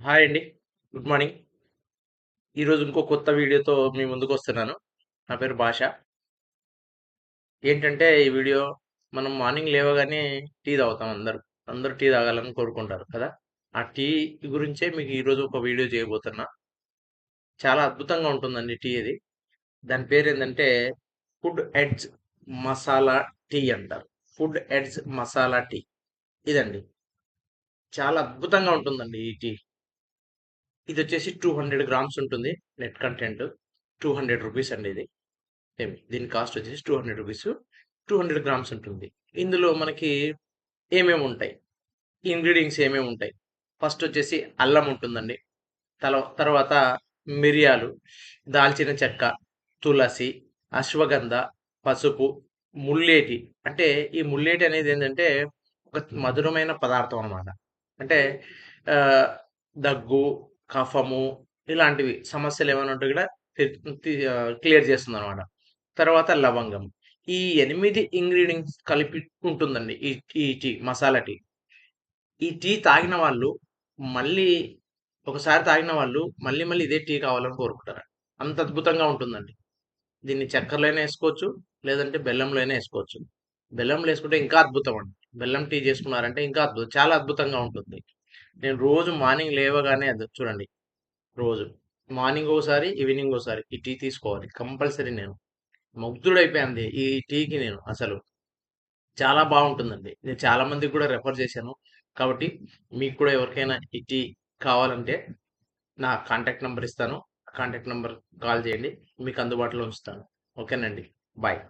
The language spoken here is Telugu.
హాయ్ అండి. Good morning. ఈరోజు ఇంకో కొత్త వీడియోతో మీ ముందుకొస్తున్నాను. నా పేరు భాష. ఏంటంటే ఈ వీడియో మనం మార్నింగ్ లేవగానే టీ తాగుతాం అందరూ. అందరూ టీ తాగాలని కోరుకుంటారు కదా! ఆ టీ గురించే మీకు ఈరోజు ఒక వీడియో చేయబోతున్నా. చాలా అద్భుతంగా ఉంటుందండి టీ ఇది. దాని పేరేందంటే ఫుడ్ ఎడ్జ్ మసాలా టీ అంటారు. Food Edge masala tea. ఇదండి. చాలా అద్భుతంగా ఉంటుందండి ఈ టీ. ఇదొచ్చేసి 200 గ్రామ్స్ ఉంటుంది నెట్ కంటెంట్. రూ. 200 అండి ఇది. దీని కాస్ట్ వచ్చేసి రూ. 200 గ్రామ్స్ ఉంటుంది. ఇందులో మనకి ఏమేమి ఉంటాయి? ఇంగ్రీడియెంట్స్ ఏమేమి ఉంటాయి? ఫస్ట్ వచ్చేసి అల్లం ఉంటుందండి. తర్వాత మిరియాలు, దాల్చిన చెక్క, తులసి, అశ్వగంధ, పసుపు, ముల్లేటి. అంటే ఈ ముల్లేటి అనేది ఏంటంటే ఒక మధురమైన పదార్థం అన్నమాట. అంటే ఆహ్, దగ్గు, కఫము ఇలాంటివి సమస్యలు ఏమైనా ఉంటే కూడా క్లియర్ చేస్తుందన్నమాట. తర్వాత లవంగం. ఈ 8 ఇంగ్రీడియెంట్స్ కలిపి ఉంటుందండి. ఈ టీ మసాలా టీ. ఈ టీ తాగిన వాళ్ళు మళ్ళీ ఒకసారి తాగిన వాళ్ళు మళ్ళీ మళ్ళీ ఇదే టీ కావాలని కోరుకుంటారు. అంత అద్భుతంగా ఉంటుందండి. దీన్ని చక్కెరలో అయినా ఏసుకోవచ్చు. లేదంటే బెల్లంలో అయినా ఏసుకోవచ్చు. బెల్లంలో ఏసుకుంటే ఇంకా అద్భుతం అండి. బెల్లం టీ చేసుకున్నారంటే ఇంకా చాలా అద్భుతంగా ఉంటుంది. నేను రోజు మార్నింగ్ లేవగానే చూడండి రోజు. మార్నింగ్ ఓసారి, ఈవినింగ్ ఓసారి ఈ టీ తీసుకోవాలి. కంపల్సరీ నేను. ముగ్ధుడైపోయానండి ఈ టీకి నేను అసలు. చాలా బావుంటుందండి. నేను చాలా మందికి కూడా రిఫర్ చేశాను. కాబట్టి మీకు కూడా ఎవరికైనా ఈ టీ కావాలంటే నా కాంటాక్ట్ నంబర్ ఇస్తాను. కాంటాక్ట్ నంబర్ కాల్ చేయండి. మీకు అందుబాటులో ఉంచుతాను. ఓకేనండి. బాయ్.